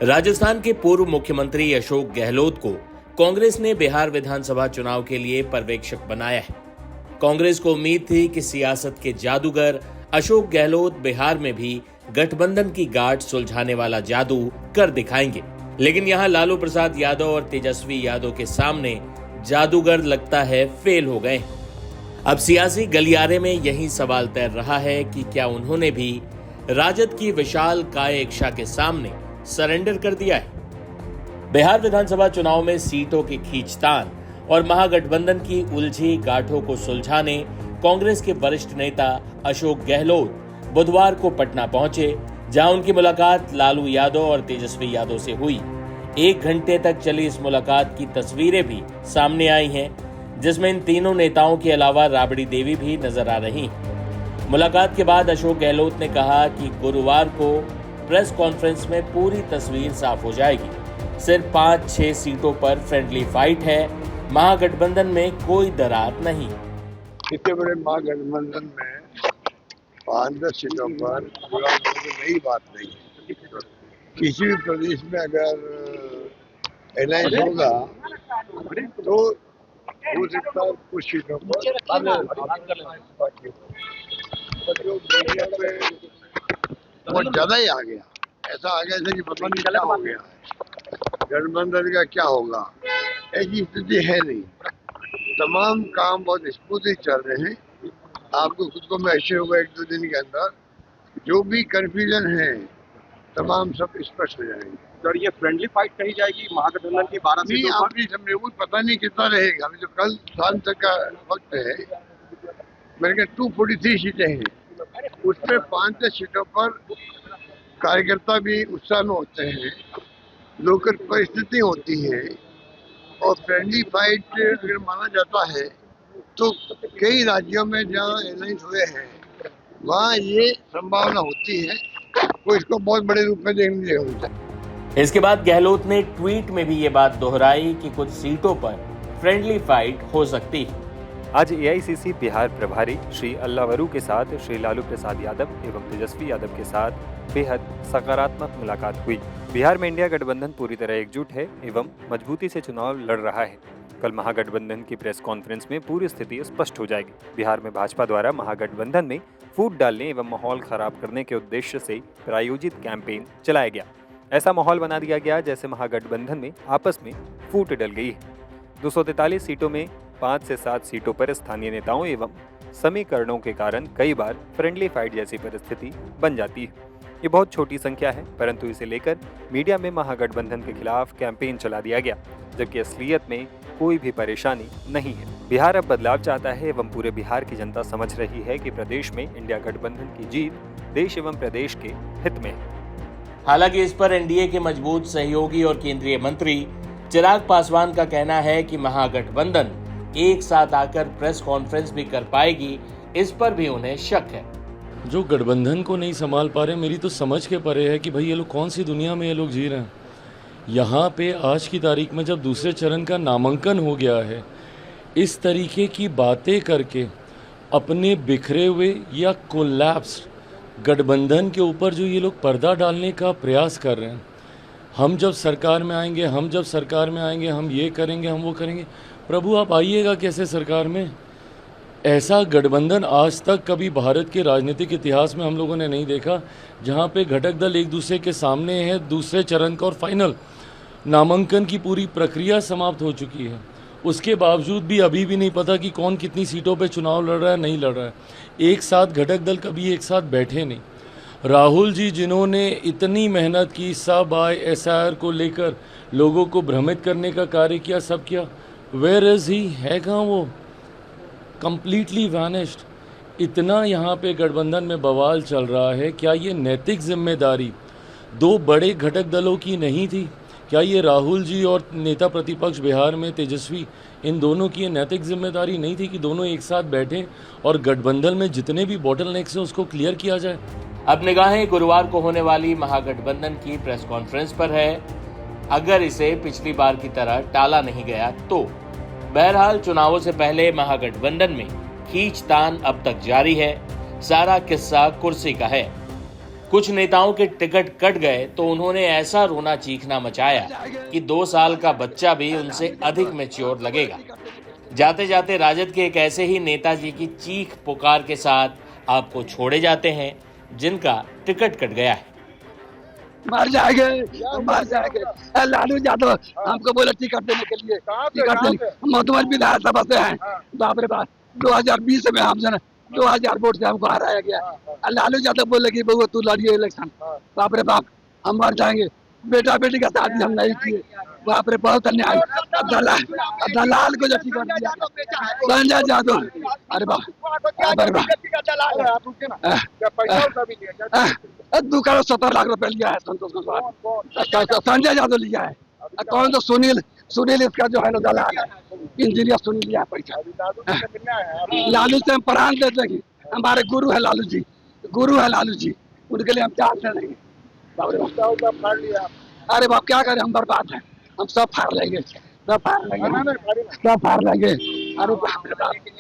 राजस्थान के पूर्व मुख्यमंत्री अशोक गहलोत को कांग्रेस ने बिहार विधानसभा चुनाव के लिए पर्यवेक्षक बनाया है। कांग्रेस को उम्मीद थी कि सियासत के जादूगर अशोक गहलोत बिहार में भी गठबंधन की गांठ सुलझाने वाला जादू कर दिखाएंगे, लेकिन यहां लालू प्रसाद यादव और तेजस्वी यादव के सामने जादूगर लगता है फेल हो गए। अब सियासी गलियारे में यही सवाल तैर रहा है कि क्या उन्होंने भी राजद की विशाल काय इच्छा के सामने सरेंडर कर दिया है। बिहार विधानसभा चुनाव में सीटों की खींचतान और महागठबंधन की उलझी गांठों को सुलझाने कांग्रेस के वरिष्ठ नेता अशोक गहलोत बुधवार को पटना पहुंचे, जहां उनकी मुलाकात लालू यादव और तेजस्वी यादव से हुई। 1 घंटे तक चली इस मुलाकात की तस्वीरें भी सामने आई हैं, जिसमें इन तीनों नेताओं के अलावा राबड़ी देवी भी नजर आ रही। मुलाकात के बाद अशोक गहलोत ने कहा कि गुरुवार को प्रेस कॉन्फ्रेंस में पूरी तस्वीर साफ हो जाएगी। सिर्फ 5-6 सीटों पर फ्रेंडली फाइट है, महागठबंधन में कोई दरार नहीं। इतने बड़े महागठबंधन में 5-10 सीटों पर नई बात नहीं है। किसी भी प्रदेश में अगर अलायंस होगा तो हो सकता है कुछ सीटों पर जो मीडिया पे बहुत ज्यादा ही आ गया, ऐसा आ गया जैसे कि पता नहीं क्या हो गया, गठबंधन का क्या होगा, ऐसी स्थिति है नहीं। तमाम काम बहुत स्मूथली चल रहे हैं। आपको खुद को महसूस होगा 1-2 दिन के अंदर जो भी कंफ्यूजन है तमाम सब स्पष्ट हो जाएंगे। सर, ये फ्रेंडली फाइट कही जाएगी महागठबंधन की 12 सीटों पर? आपने समझे वो पता नहीं कितना रहेगा। अभी तो कल शाम तक का वक्त है। मेरे ख्याल 243 सीटें हैं, उसमें 5-10 सीटों पर कार्यकर्ता भी उत्साह में होते हैं, लोकल परिस्थिति होती है और फ्रेंडली फाइट अगर माना जाता है तो कई राज्यों में जहाँ अलायंस हुए हैं वहाँ ये संभावना होती है, वो इसको बहुत बड़े रूप में देखने होता है। इसके बाद गहलोत ने ट्वीट में भी ये बात दोहराई कि कुछ सीटों पर फ्रेंडली फाइट हो सकती है। आज एआईसीसी बिहार प्रभारी श्री अल्लावरू के साथ श्री लालू प्रसाद यादव एवं तेजस्वी यादव के साथ बेहद सकारात्मक मुलाकात हुई। बिहार में इंडिया गठबंधन पूरी तरह एकजुट है एवं मजबूती से चुनाव लड़ रहा है। कल महागठबंधन की प्रेस कॉन्फ्रेंस में पूरी स्थिति स्पष्ट हो जाएगी। बिहार में भाजपा द्वारा महागठबंधन में फूट डालने एवं माहौल खराब करने के उद्देश्य से प्रायोजित कैंपेन चलाया गया। ऐसा माहौल बना दिया गया जैसे महागठबंधन में आपस में फूट डल गई है। 243 सीटों में 5 से 7 सीटों पर स्थानीय नेताओं एवं समीकरणों के कारण कई बार फ्रेंडली फाइट जैसी परिस्थिति बन जाती है। ये बहुत छोटी संख्या है, परंतु इसे लेकर मीडिया में महागठबंधन के खिलाफ कैंपेन चला दिया गया, जबकि असलियत में कोई भी परेशानी नहीं है। बिहार अब बदलाव चाहता है एवं पूरे बिहार की जनता समझ रही है कि प्रदेश में इंडिया गठबंधन की जीत देश एवं प्रदेश के हित में है। हालांकि इस पर एनडीए के मजबूत सहयोगी और केंद्रीय मंत्री चिराग पासवान का कहना है कि महागठबंधन एक साथ आकर प्रेस कॉन्फ्रेंस भी कर पाएगी, इस पर भी उन्हें शक है। जो गठबंधन को नहीं संभाल पा रहे, मेरी तो समझ के परे है कि भाई ये लोग कौन सी दुनिया में ये लोग जी रहे हैं। यहाँ पे आज की तारीख में जब दूसरे चरण का नामांकन हो गया है, इस तरीके की बातें करके अपने बिखरे हुए या कोलैप्स गठबंधन के ऊपर जो ये लोग पर्दा डालने का प्रयास कर रहे हैं, हम जब सरकार में आएंगे, हम ये करेंगे, हम वो करेंगे। प्रभु आप आइएगा कैसे सरकार में? ऐसा गठबंधन आज तक कभी भारत के राजनीतिक इतिहास में हम लोगों ने नहीं देखा, जहाँ पे घटक दल एक दूसरे के सामने है। दूसरे चरण का और फाइनल नामांकन की पूरी प्रक्रिया समाप्त हो चुकी है, उसके बावजूद भी अभी भी नहीं पता कि कौन कितनी सीटों पे चुनाव लड़ रहा है, नहीं लड़ रहा है। एक साथ घटक दल कभी एक साथ बैठे नहीं। राहुल जी जिन्होंने इतनी मेहनत की, सब आए एसआईआर को लेकर लोगों को भ्रमित करने का कार्य किया, सब किया, वेयर इज ही, है कहाँ वो? Completely vanished. इतना यहाँ पे गठबंधन में बवाल चल रहा है। क्या ये नैतिक जिम्मेदारी 2 बड़े घटक दलों की नहीं थी? क्या ये राहुल जी और नेता प्रतिपक्ष बिहार में तेजस्वी, इन दोनों की ये नैतिक जिम्मेदारी नहीं थी कि दोनों एक साथ बैठें और गठबंधन में जितने भी बॉटलनेक्स हैं उसको क्लियर किया जाए? अब निगाहें गुरुवार को होने वाली महागठबंधन की प्रेस कॉन्फ्रेंस पर है। अगर इसे पिछली बार की तरह टाला नहीं गया तो बहरहाल चुनावों से पहले महागठबंधन में खींचतान अब तक जारी है। सारा किस्सा कुर्सी का है। कुछ नेताओं के टिकट कट गए तो उन्होंने ऐसा रोना चीखना मचाया कि 2 साल का बच्चा भी उनसे अधिक मैच्योर लगेगा। जाते जाते राजद के एक ऐसे ही नेताजी की चीख पुकार के साथ आपको छोड़े जाते हैं जिनका टिकट कट गया है। मर जाएंगे, मर जाएंगे। लालू यादव हमको बोले टिकट देने के लिए, टिकट देने मधुबन विधानसभा से हैं। बाप रे बाप, 2020 में हम जो 2000 वोट से हमको हराया गया। लालू यादव बोले कि बहू तू लड़िए इलेक्शन। बाप रे बाप, हम मर जाएंगे। बेटा बेटी का शादी हम नहीं किए। बाप रे, बहुत अन्याय। दलाल को जो टिकट दिया संजय यादव, अरे बाप, अरे बाप, 2 करोड़ 70 लाख रुपए लिया है संतोष कुशवाहा, संजय यादव लिया है। कौन तो सुनील इसका जो है ना दलाल है, इंजीनियर सुनील लिया पैसा। लालू से हम प्राण दे देंगे। हमारे गुरु है लालू जी, गुरु है लालू जी, उनके लिए हम जान दे देंगे। अरे बाप, क्या करें, हम बर्बाद हैं। हम सब फाड़ लेंगे, सब फाड़ लेंगे, सब फाड़ लेंगे। अरे बाप रे बाप।